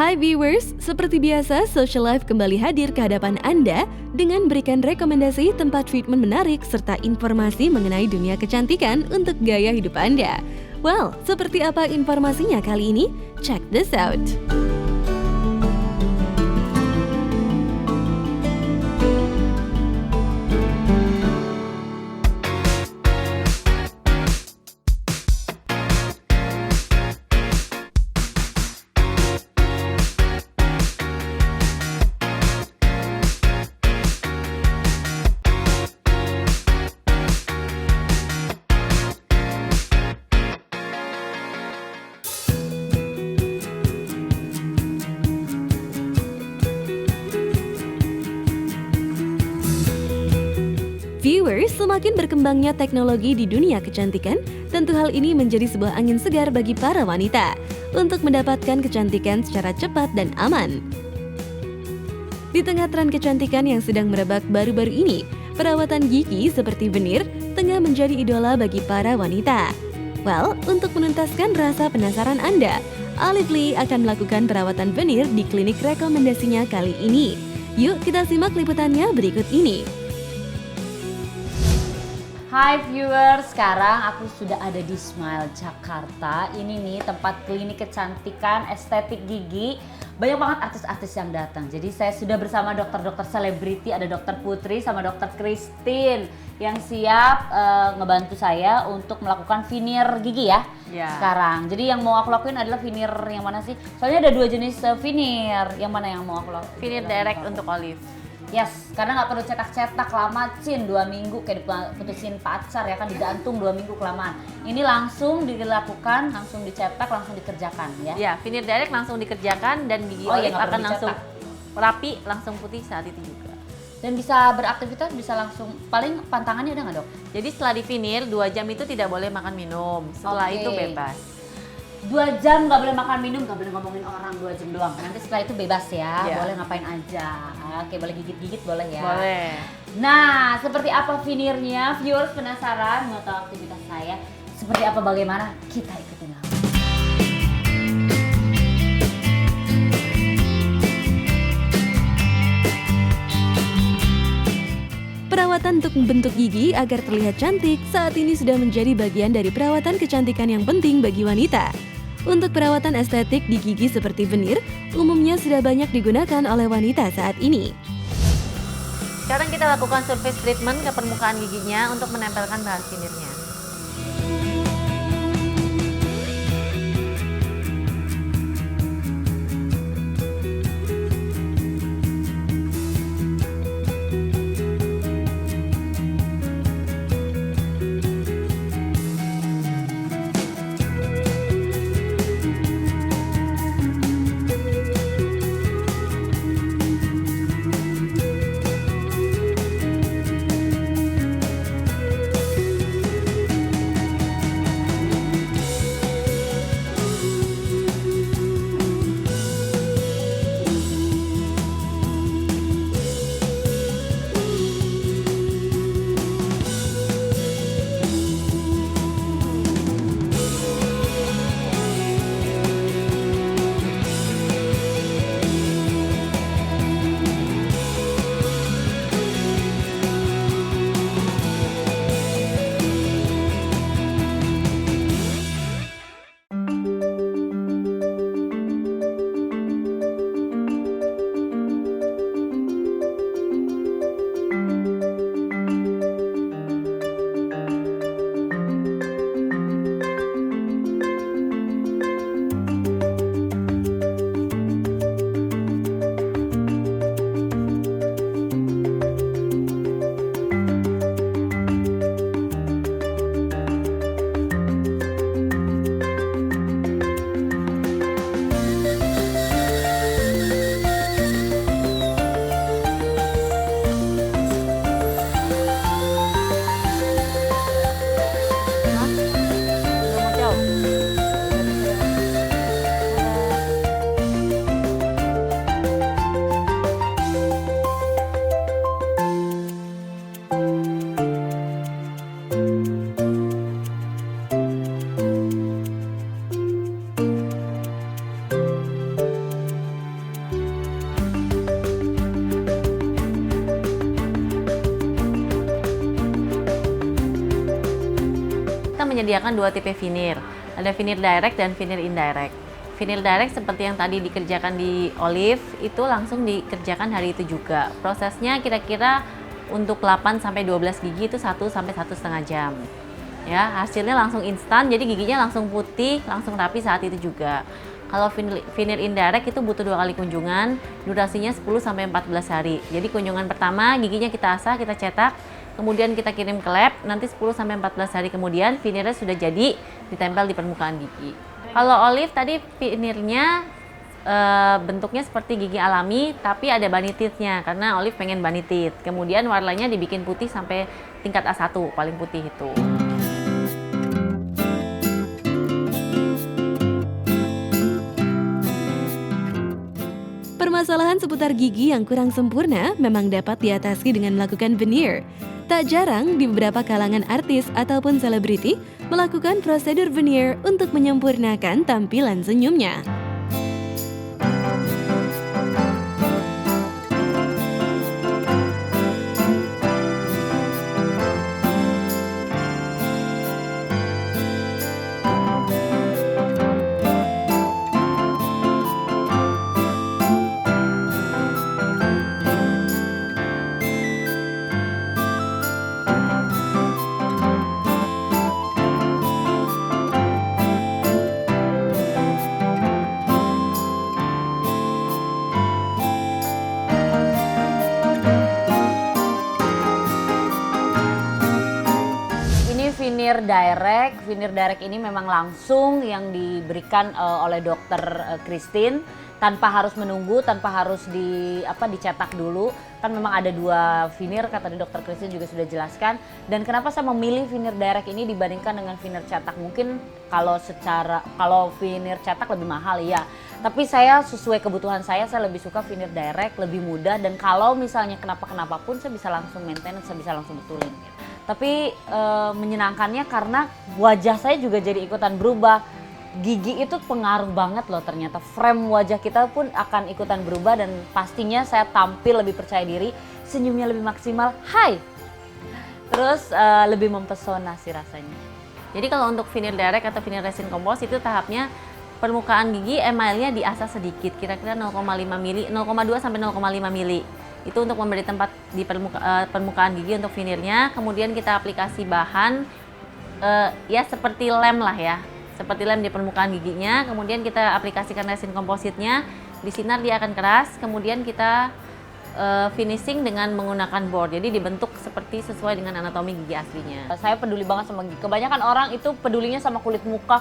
Hai viewers, seperti biasa Social Life kembali hadir ke hadapan Anda dengan berikan rekomendasi tempat treatment menarik serta informasi mengenai dunia kecantikan untuk gaya hidup Anda. Well, seperti apa informasinya kali ini? Check this out. Viewers, semakin berkembangnya teknologi di dunia kecantikan, tentu hal ini menjadi sebuah angin segar bagi para wanita untuk mendapatkan kecantikan secara cepat dan aman. Di tengah tren kecantikan yang sedang merebak baru-baru ini, perawatan gigi seperti veneer tengah menjadi idola bagi para wanita. Well, untuk menuntaskan rasa penasaran Anda, Olive Lee akan melakukan perawatan veneer di klinik rekomendasinya kali ini. Yuk kita simak liputannya berikut ini. Hai viewers, sekarang aku sudah ada di Smile Jakarta. Ini nih tempat klinik kecantikan, estetik gigi. Banyak banget artis-artis yang datang. Jadi saya sudah bersama dokter-dokter selebriti, ada dokter Putri sama dokter Christine yang siap ngebantu saya untuk melakukan veneer gigi ya. Sekarang. Jadi yang mau aku lakuin adalah veneer yang mana sih? Soalnya ada dua jenis veneer. Yang mana yang mau aku lakuin? Veneer direct untuk Olive. Yes, karena nggak perlu cetak-cetak lama, 2 minggu kayak putusin pacar ya kan, digantung 2 minggu kelamaan. Ini langsung dilakukan, langsung dicetak, langsung dikerjakan ya. Ya, veneer direct langsung dikerjakan dan gigi Oh, Olive iya, nggak akan perlu langsung dicetak. rapi, langsung putih saat itu juga. Dan bisa beraktivitas, bisa langsung, paling pantangannya ada nggak dok? Jadi setelah di veneer 2 jam itu tidak boleh makan minum. Setelah Oke. itu bebas. 2 jam nggak boleh makan minum, nggak boleh ngomongin orang 2 jam doang. Nanti setelah itu bebas ya, Iya. boleh ngapain aja. Oke, boleh gigit-gigit boleh ya. Boleh. Nah, seperti apa veneernya? Viewers penasaran mau tahu aktivitas saya? Seperti apa bagaimana? Kita ikutin langsung. Perawatan untuk membentuk gigi agar terlihat cantik saat ini sudah menjadi bagian dari perawatan kecantikan yang penting bagi wanita. Untuk perawatan estetik di gigi seperti veneer, umumnya sudah banyak digunakan oleh wanita saat ini. Sekarang kita lakukan surface treatment ke permukaan giginya untuk menempelkan bahan veneernya. menyediakan dua tipe veneer. Ada veneer direct dan veneer indirect. Veneer direct seperti yang tadi dikerjakan di Olive, itu langsung dikerjakan hari itu juga. Prosesnya kira-kira untuk 8 sampai 12 gigi itu 1 sampai 1,5 jam. Ya, hasilnya langsung instan, jadi giginya langsung putih, langsung rapi saat itu juga. Kalau veneer indirect itu butuh 2 kali kunjungan, durasinya 10 sampai 14 hari. Jadi kunjungan pertama giginya kita asah, kita cetak, kemudian kita kirim ke lab, nanti 10 sampai 14 hari kemudian veneernya sudah jadi ditempel di permukaan gigi. Kalau Olive tadi veneernya bentuknya seperti gigi alami tapi ada bunny teeth-nya karena Olive pengen bunny teeth. Kemudian warnanya dibikin putih sampai tingkat A1, paling putih itu. Permasalahan seputar gigi yang kurang sempurna memang dapat diatasi dengan melakukan veneer. Tak jarang di beberapa kalangan artis ataupun selebriti melakukan prosedur veneer untuk menyempurnakan tampilan senyumnya. Veneer direct ini memang langsung yang diberikan oleh dokter Christine tanpa harus menunggu, tanpa harus dicetak dulu. Kan memang ada 2 veneer, kata dokter Christine juga sudah jelaskan. Dan kenapa saya memilih veneer direct ini dibandingkan dengan veneer cetak? Mungkin kalau veneer cetak lebih mahal ya. Tapi saya sesuai kebutuhan saya lebih suka veneer direct, lebih mudah, dan kalau misalnya kenapa-kenapa pun saya bisa langsung maintenance, saya bisa langsung betulin. Tapi menyenangkannya karena wajah saya juga jadi ikutan berubah. Gigi itu pengaruh banget loh ternyata. Frame wajah kita pun akan ikutan berubah dan pastinya saya tampil lebih percaya diri, senyumnya lebih maksimal, hai! Terus lebih mempesona sih rasanya. Jadi kalau untuk veneer direct atau veneer resin kompos itu tahapnya permukaan gigi emailnya diasah sedikit, kira-kira 0,5 mili, 0,2 sampai 0,5 mili. Itu untuk memberi tempat di permukaan gigi untuk veneernya. Kemudian kita aplikasi bahan ya seperti lem lah ya, seperti lem di permukaan giginya. Kemudian kita aplikasikan resin kompositnya, di sinar dia akan keras. Kemudian kita finishing dengan menggunakan board, jadi dibentuk seperti sesuai dengan anatomi gigi aslinya. Saya peduli banget sama gigi. Kebanyakan orang itu pedulinya sama kulit muka.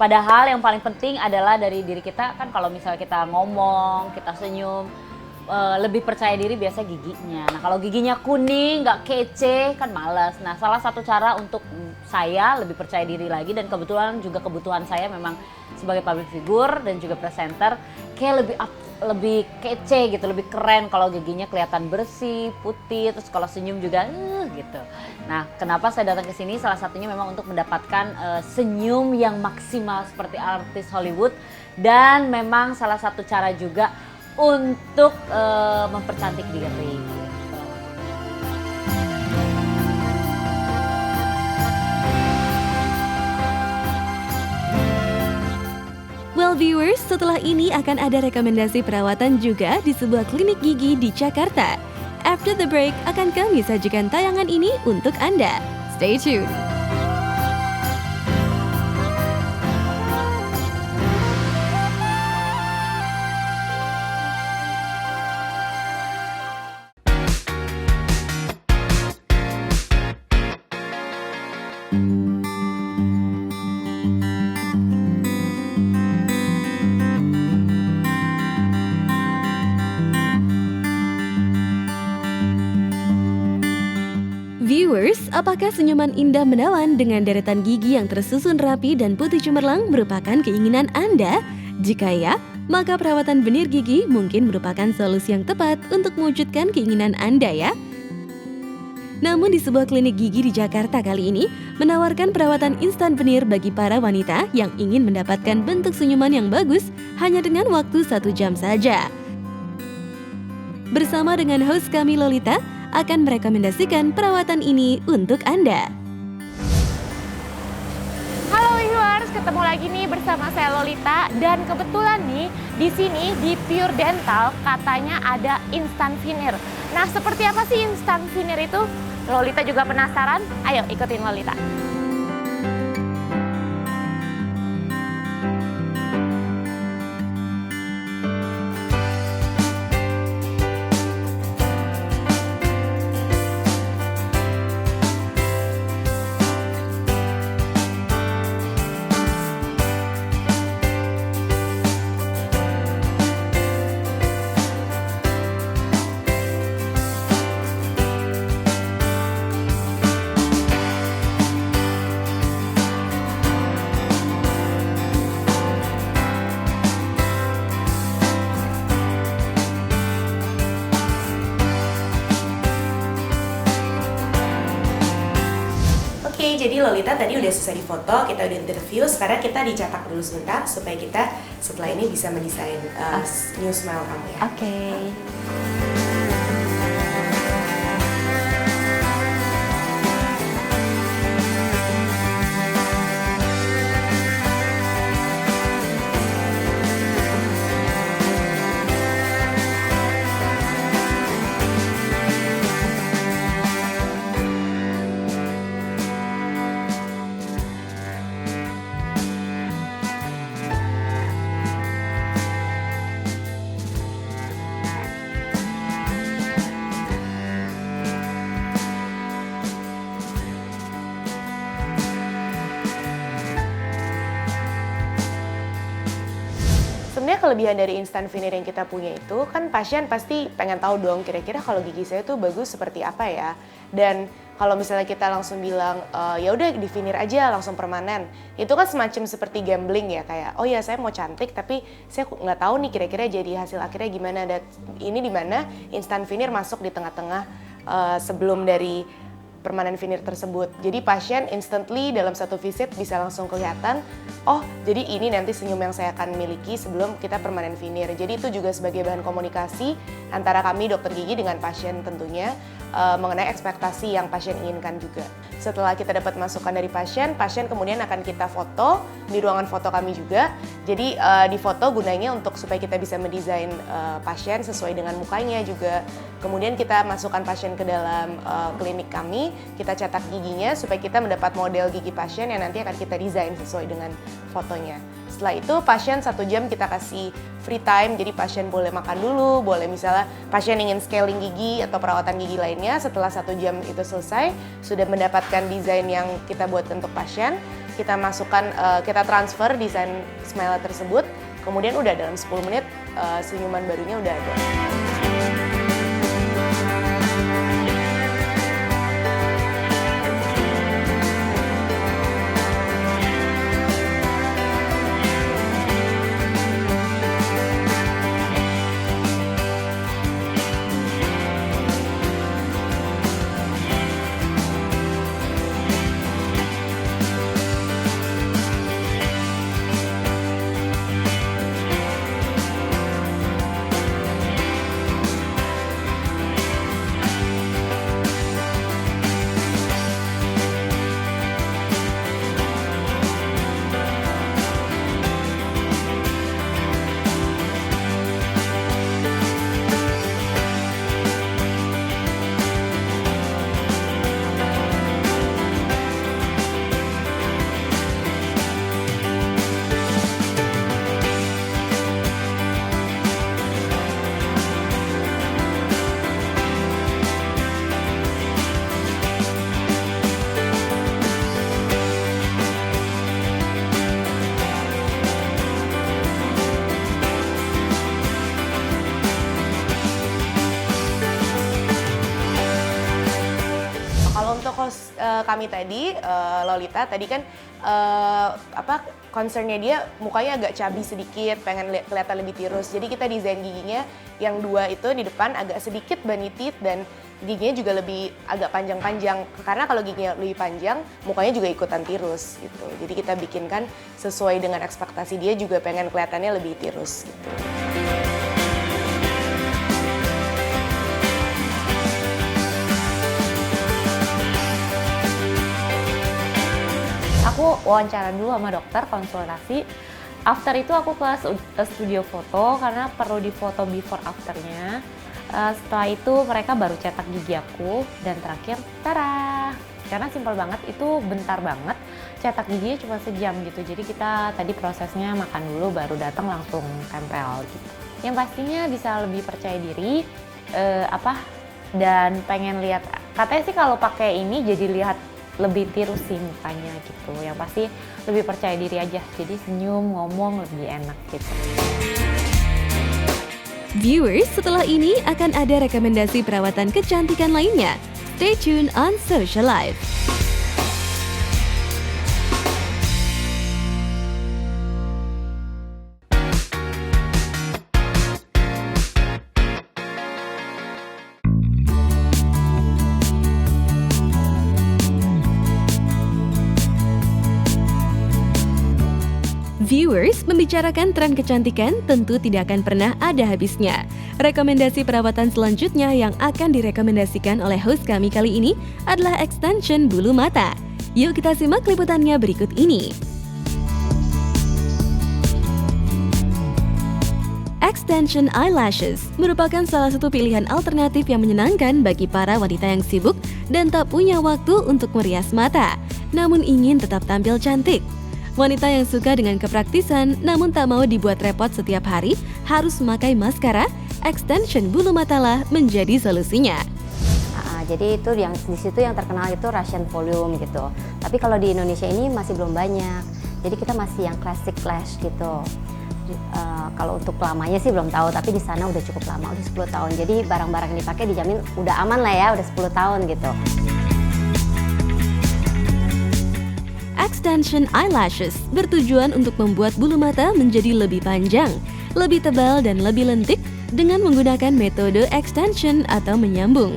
Padahal yang paling penting adalah dari diri kita. Kan kalau misalnya kita ngomong, kita senyum, lebih percaya diri biasa giginya. Nah kalau giginya kuning, nggak kece, kan malas. Nah salah satu cara untuk saya lebih percaya diri lagi, dan kebetulan juga kebutuhan saya memang sebagai public figure dan juga presenter, kayak lebih kece gitu, lebih keren kalau giginya kelihatan bersih, putih, terus kalau senyum juga gitu. Nah kenapa saya datang ke sini? Salah satunya memang untuk mendapatkan senyum yang maksimal seperti artis Hollywood, dan memang salah satu cara juga untuk mempercantik diri. Well viewers, setelah ini akan ada rekomendasi perawatan juga di sebuah klinik gigi di Jakarta. After the break, akan kami sajikan tayangan ini untuk Anda. Stay tuned. Viewers, apakah senyuman indah menawan dengan deretan gigi yang tersusun rapi dan putih cemerlang merupakan keinginan Anda? Jika ya, maka perawatan veneer gigi mungkin merupakan solusi yang tepat untuk mewujudkan keinginan Anda ya. Namun di sebuah klinik gigi di Jakarta kali ini menawarkan perawatan instan veneer bagi para wanita yang ingin mendapatkan bentuk senyuman yang bagus hanya dengan waktu 1 jam saja. Bersama dengan host kami Lolita, akan merekomendasikan perawatan ini untuk Anda. ketemu lagi nih bersama saya Lolita dan kebetulan nih di sini di Pure Dental katanya ada instant veneer. Nah, seperti apa sih instant veneer itu? Lolita juga penasaran? Ayo ikutin Lolita. Oke, jadi Lolita tadi udah selesai difoto, kita udah interview, sekarang kita dicetak dulu sebentar supaya kita setelah ini bisa mendesain new smile kamu ya. Oke. Sebenarnya kelebihan dari instant veneer yang kita punya itu kan pasien pasti pengen tahu dong kira-kira kalau gigi saya tuh bagus seperti apa ya. Dan kalau misalnya kita langsung bilang ya udah di veneer aja langsung permanen, itu kan semacam seperti gambling ya, kayak oh ya saya mau cantik tapi saya nggak tahu nih kira-kira jadi hasil akhirnya gimana. Dan ini dimana instant veneer masuk di tengah-tengah sebelum dari permanen veneer tersebut. Jadi pasien instantly dalam satu visit bisa langsung kelihatan, oh jadi ini nanti senyum yang saya akan miliki sebelum kita permanen veneer. Jadi itu juga sebagai bahan komunikasi antara kami dokter gigi dengan pasien tentunya mengenai ekspektasi yang pasien inginkan juga. Setelah kita dapat masukan dari pasien, pasien kemudian akan kita foto di ruangan foto kami juga. Jadi di foto gunanya untuk supaya kita bisa mendesain pasien sesuai dengan mukanya juga. Kemudian kita masukkan pasien ke dalam klinik kami, kita cetak giginya supaya kita mendapat model gigi pasien yang nanti akan kita desain sesuai dengan fotonya. Setelah itu pasien 1 jam kita kasih free time, jadi pasien boleh makan dulu, boleh misalnya pasien ingin scaling gigi atau perawatan gigi lainnya. Setelah 1 jam itu selesai, sudah mendapatkan desain yang kita buat untuk pasien, kita masukkan, kita transfer desain smile tersebut, kemudian udah dalam 10 menit senyuman barunya udah ada. Kami tadi, Lolita tadi kan concernnya dia mukanya agak cabi sedikit, pengen kelihatan lebih tirus. Jadi kita desain giginya yang 2 itu di depan agak sedikit bunny teeth dan giginya juga lebih agak panjang-panjang. Karena kalau giginya lebih panjang, mukanya juga ikutan tirus gitu. Jadi kita bikinkan sesuai dengan ekspektasi dia juga pengen kelihatannya lebih tirus gitu. aku wawancara dulu sama dokter, konsultasi. After itu aku ke studio foto karena perlu difoto before afternya. Setelah itu mereka baru cetak gigi aku dan terakhir, tara! Karena simpel banget, itu bentar banget. Cetak giginya cuma sejam gitu. Jadi kita tadi prosesnya makan dulu baru datang langsung tempel gitu. Yang pastinya bisa lebih percaya diri dan pengen lihat. Katanya sih kalau pakai ini jadi lihat lebih tirus sih mukanya gitu. Yang pasti lebih percaya diri aja. Jadi senyum, ngomong lebih enak gitu. Viewers, setelah ini akan ada rekomendasi perawatan kecantikan lainnya. Stay tune on Social Life. Viewers, membicarakan tren kecantikan tentu tidak akan pernah ada habisnya. Rekomendasi perawatan selanjutnya yang akan direkomendasikan oleh host kami kali ini adalah extension bulu mata. Yuk kita simak liputannya berikut ini. Extension eyelashes merupakan salah satu pilihan alternatif yang menyenangkan bagi para wanita yang sibuk dan tak punya waktu untuk merias mata, namun ingin tetap tampil cantik. Wanita yang suka dengan kepraktisan namun tak mau dibuat repot setiap hari harus memakai maskara, extension bulu matalah menjadi solusinya. Jadi itu yang di situ yang terkenal itu Russian volume gitu. Tapi kalau di Indonesia ini masih belum banyak. Jadi kita masih yang classic lash gitu. Kalau untuk lamanya sih belum tahu, tapi di sana udah cukup lama, udah 10 tahun. Jadi barang-barang yang dipakai dijamin udah aman lah ya, udah 10 tahun gitu. Extension eyelashes bertujuan untuk membuat bulu mata menjadi lebih panjang, lebih tebal dan lebih lentik dengan menggunakan metode extension atau menyambung.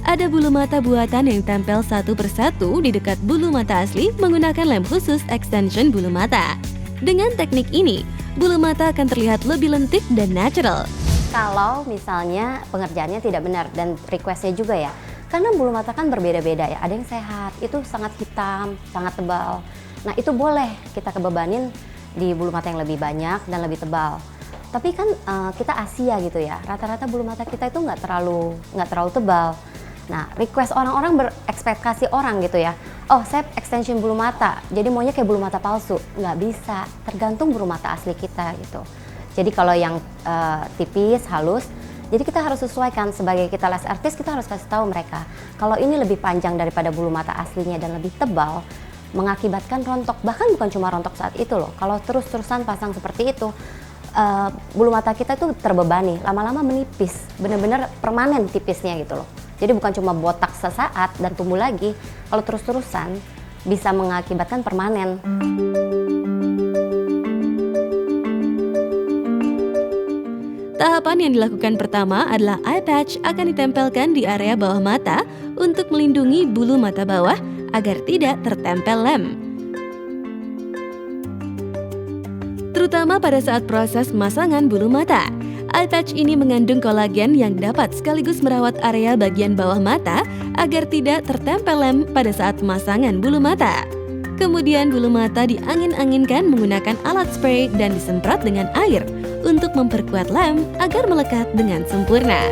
Ada bulu mata buatan yang tempel satu persatu di dekat bulu mata asli menggunakan lem khusus extension bulu mata. Dengan teknik ini, bulu mata akan terlihat lebih lentik dan natural. Kalau misalnya pengerjaannya tidak benar dan requestnya juga ya, karena bulu mata kan berbeda-beda ya, ada yang sehat, itu sangat hitam, sangat tebal. Nah itu boleh kita kebebanin di bulu mata yang lebih banyak dan lebih tebal. Tapi kan kita Asia gitu ya, rata-rata bulu mata kita itu nggak terlalu tebal. Nah request orang-orang berekspektasi orang gitu ya, oh saya extension bulu mata, jadi maunya kayak bulu mata palsu. Nggak bisa, tergantung bulu mata asli kita gitu. Jadi kalau yang tipis, halus, jadi kita harus sesuaikan. Sebagai kita lash artist, kita harus kasih tahu mereka kalau ini lebih panjang daripada bulu mata aslinya dan lebih tebal, mengakibatkan rontok. Bahkan bukan cuma rontok saat itu loh, kalau terus-terusan pasang seperti itu, bulu mata kita itu terbebani, lama-lama menipis, bener-bener permanen tipisnya gitu loh. Jadi bukan cuma botak sesaat dan tumbuh lagi, kalau terus-terusan bisa mengakibatkan permanen. Tahapan yang dilakukan pertama adalah eye patch akan ditempelkan di area bawah mata untuk melindungi bulu mata bawah agar tidak tertempel lem. Terutama pada saat proses pemasangan bulu mata, eye patch ini mengandung kolagen yang dapat sekaligus merawat area bagian bawah mata agar tidak tertempel lem pada saat pemasangan bulu mata. Kemudian bulu mata diangin-anginkan menggunakan alat spray dan disemprot dengan air untuk memperkuat lem agar melekat dengan sempurna.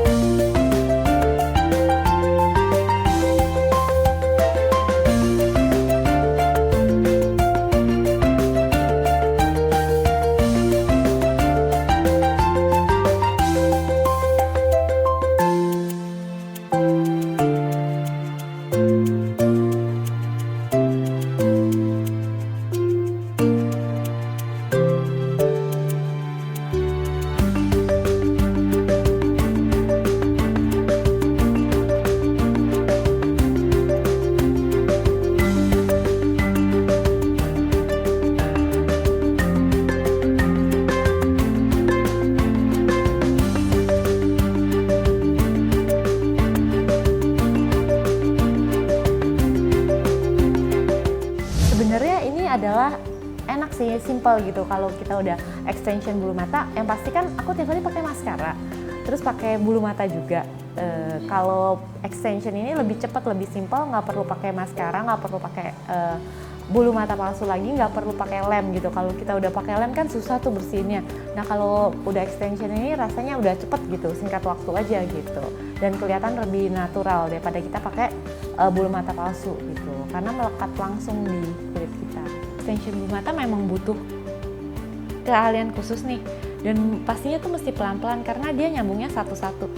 adalah enak sih, simple gitu. Kalau kita udah extension bulu mata, yang pasti kan aku tiap hari pakai maskara, terus pakai bulu mata juga. Kalau extension ini lebih cepat, lebih simple, nggak perlu pakai maskara, nggak perlu pakai bulu mata palsu lagi, nggak perlu pakai lem gitu. Kalau kita udah pakai lem kan susah tuh bersihinnya. Nah kalau udah extension ini rasanya udah cepet gitu, singkat waktu aja gitu. Dan kelihatan lebih natural daripada kita pakai bulu mata palsu gitu. Karena melekat langsung di kulit kita. Extension bulu mata memang butuh keahlian khusus nih. Dan pastinya tuh mesti pelan-pelan karena dia nyambungnya satu-satu.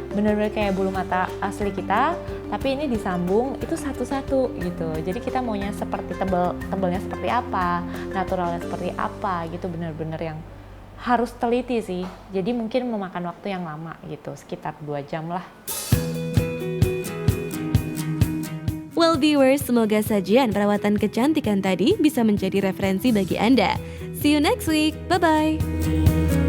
Bener-bener kayak bulu mata asli kita, tapi ini disambung itu satu-satu gitu. Jadi kita maunya seperti tebelnya seperti apa, naturalnya seperti apa gitu, bener-bener yang harus teliti sih. Jadi mungkin memakan waktu yang lama gitu, sekitar 2 jam lah. Well viewers, semoga sajian perawatan kecantikan tadi bisa menjadi referensi bagi Anda. See you next week, bye-bye!